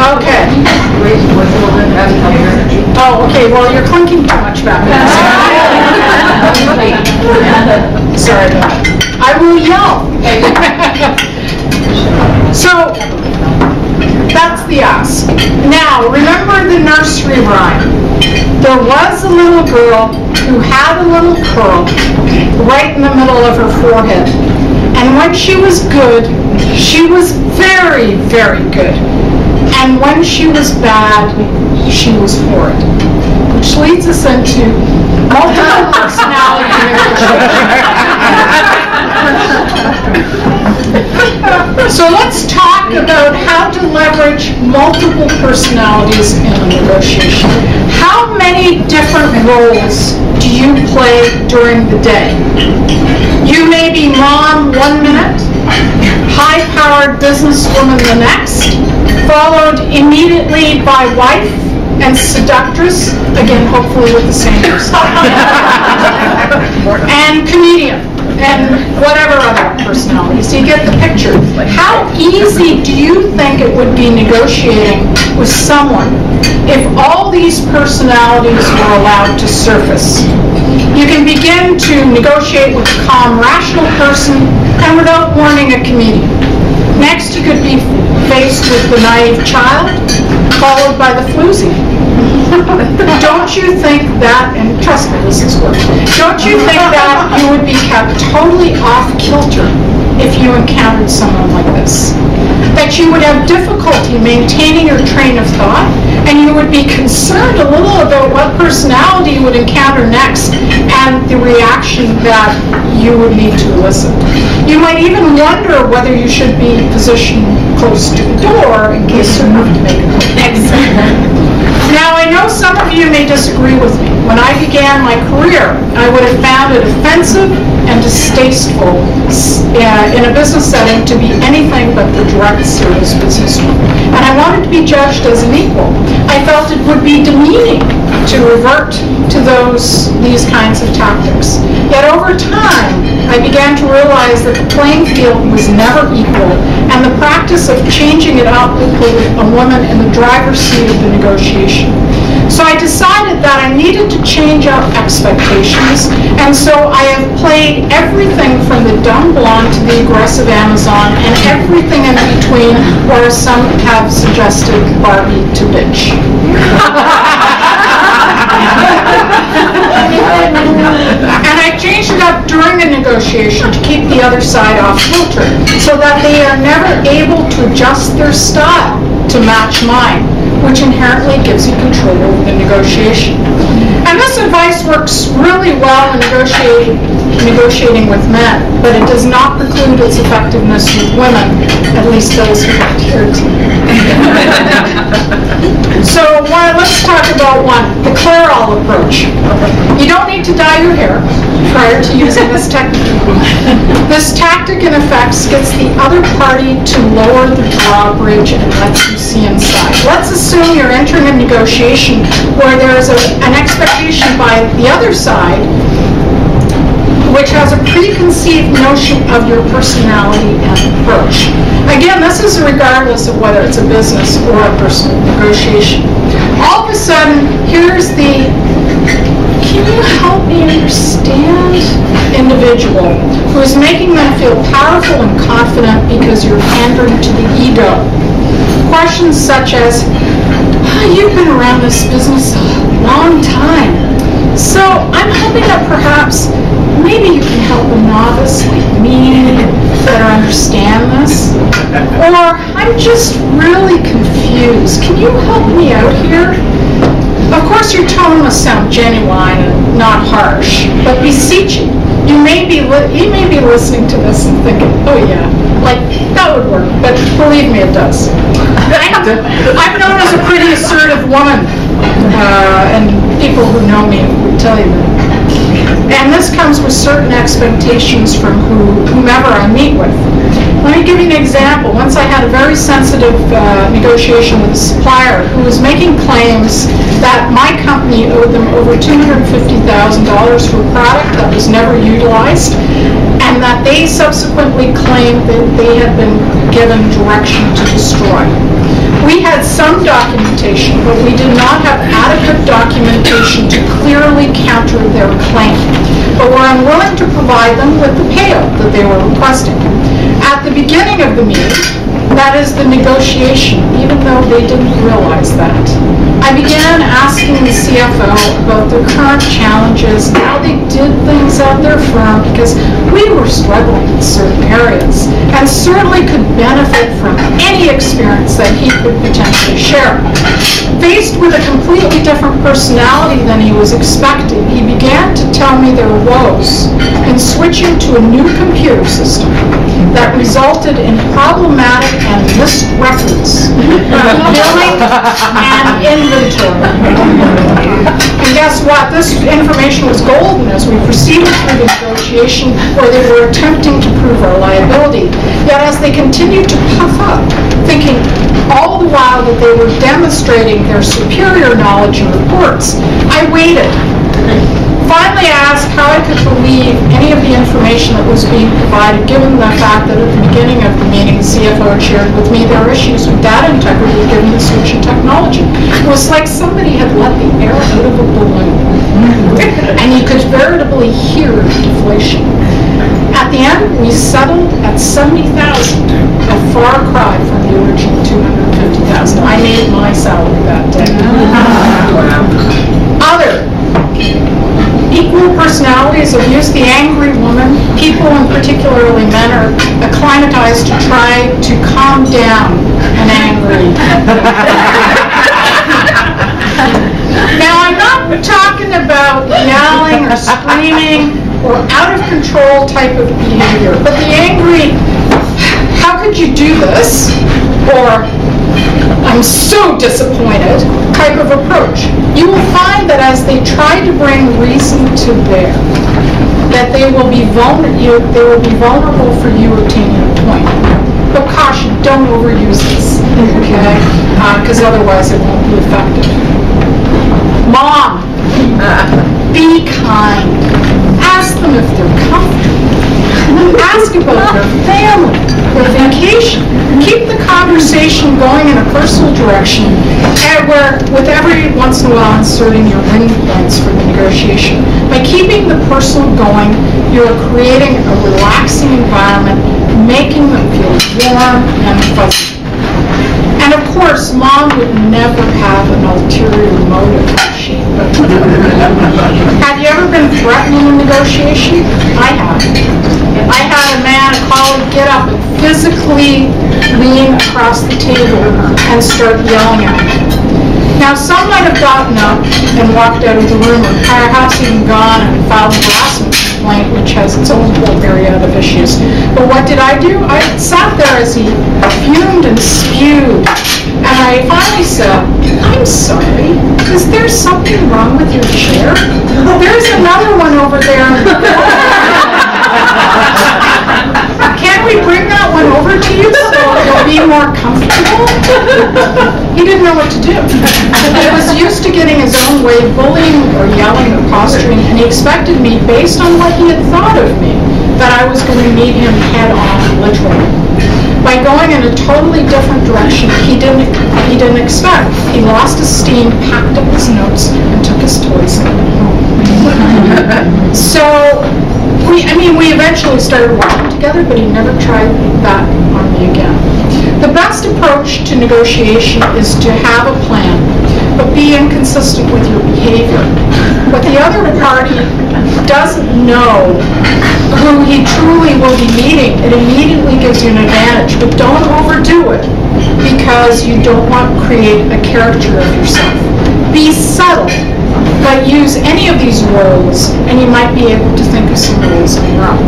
Okay. Oh, okay, well, you're clunking too much back there. Sorry about that. I will yell. So, that's the ask. Now, remember the nursery rhyme. There was a little girl who had a little curl right in the middle of her forehead. And when she was good, she was very, very good. And when she was bad, she was horrid. Which leads us into multiple personality So let's talk about how to leverage multiple personalities in a negotiation. How many different roles do you play during the day? You may be mom 1 minute, high-powered businesswoman the next, followed immediately by wife and seductress, again, hopefully with the same person, and comedian, and whatever other personalities. So you get the picture. How easy do you think it would be negotiating with someone if all these personalities were allowed to surface? You can begin to negotiate with a calm, rational person and without warning a comedian. Next, you could be faced with the naive child, followed by the floozy. Don't you think that, and trust me, this is work, don't you think that you would be kept totally off kilter if you encountered someone like this? That you would have difficulty maintaining your train of thought, and you would be concerned a little about what personality you would encounter next and the reaction that you would need to elicit. You might even wonder whether you should be positioned close to the door in case you have to make a exit. Now, I know some of you may disagree with me. When I began my career, I would have found it offensive and distasteful in a business setting to be anything but the direct serious businessman. And I wanted to be judged as an equal. I felt it would be demeaning to revert to these kinds of tactics. Yet over time, I began to realize that the playing field was never equal, and the practice of changing it up would put a woman in the driver's seat of the negotiation. So I decided that I needed to change up expectations, and so I have played everything from the dumb blonde to the aggressive Amazon, and everything in between, or as some have suggested, Barbie to bitch. And I changed it up during the negotiation to keep the other side off kilter, so that they are never able to adjust their style to match mine, which inherently gives you control over the negotiation. And this advice works really well in negotiating with men, but it does not preclude its effectiveness with women, at least those who adhere to it. So let's talk about one, the clear-all approach. You don't need to dye your hair prior to using this technique. This tactic, in effect, gets the other party to lower the drawbridge and lets you see inside. Let's assume you're entering a negotiation where there is an expectation by the other side which has a preconceived notion of your personality and approach. Again, this is regardless of whether it's a business or a personal negotiation. All of a sudden, here's the can you help me understand individual who is making them feel powerful and confident because you're pandering to the ego. Questions such as, you've been around this business a long time, so I'm hoping that perhaps maybe you can help a novice like me better understand this. Or, I'm just really confused. Can you help me out here? Of course, your tone must sound genuine and not harsh, but beseeching. You may be listening to this and thinking, oh yeah, like that would work, but believe me, it does. I'm known as a pretty assertive woman, and people who know me would tell you that. And this comes with certain expectations from whomever I meet with. Let me give you an example. Once I had a very sensitive negotiation with a supplier who was making claims that my company owed them over $250,000 for a product that was never utilized. and that they subsequently claimed that they had been given direction to destroy. We had some documentation, but we did not have adequate documentation to clearly counter their claim, but were unwilling to provide them with the payout that they were requesting. At the beginning of the meeting, that is the negotiation, even though they didn't realize that, I began asking the CFO about their current challenges, how they did things at their firm, because we were struggling in certain areas, and certainly could benefit from any experience that he could potentially share. Faced with a completely different personality than he was expecting, he began to tell me their woes in switching to a new computer system that resulted in problematic and missed records, billing, and inventory. And guess what? This information was golden as we proceeded through the negotiation where they were attempting to prove our liability. Yet as they continued to puff up, thinking all the while that they were demonstrating their superior knowledge and reports, I waited. Finally, I asked how I could believe any of the information that was being provided, given the fact that at the beginning of the meeting, the CFO shared with me their issues with data integrity given the switch in technology. It was like somebody had let the air out of a balloon, and you could veritably hear the deflation. At the end, we settled at $70,000, a far cry from the original $250,000. I made my salary that day. Other equal personalities of use, the angry woman. People, and particularly men, are acclimatized to try to calm down an angry. Now, I'm not talking about yelling or screaming or out of control type of behavior, but the angry, how could you do this? Or, I'm so disappointed type of approach. You will find that as they try to bring reason to bear, that they will be vulnerable for you obtaining a point. But caution, don't overuse this, okay? Because otherwise it won't be effective. Mom, be kind. Ask them if they're comfortable. Ask about their family, their vacation. Keep the conversation going in a personal direction, and where, with every once in a while inserting your win points for the negotiation. By keeping the personal going, you are creating a relaxing environment, making them feel warm and fuzzy. And of course, Mom would never have an ulterior motive. Have you ever been threatened in a negotiation? I have. I had a man, a colleague, get up and physically lean across the table and start yelling at me. Now, some might have gotten up and walked out of the room, or perhaps even gone and filed a harassment complaint, which has its own whole myriad of issues. But what did I do? I sat there as he fumed and spewed, and I finally said, "I'm sorry, is there something wrong with your chair? There's another one over there." Can we bring that one over to you so it'll be more comfortable? He didn't know what to do. He was used to getting his own way, bullying or yelling or posturing, and he expected me, based on what he had thought of me, that I was going to meet him head on, literally. By going in a totally different direction he didn't expect, he lost his steam, packed up his notes, and took his toys and went home. So, we eventually started working together, but he never tried that on me again. The best approach to negotiation is to have a plan, but be inconsistent with your behavior. But the other party doesn't know who he truly will be meeting. It immediately gives you an advantage, but don't overdo it because you don't want to create a caricature of yourself. Be subtle, but use any of these roles, and you might be able to think of some roles on your own.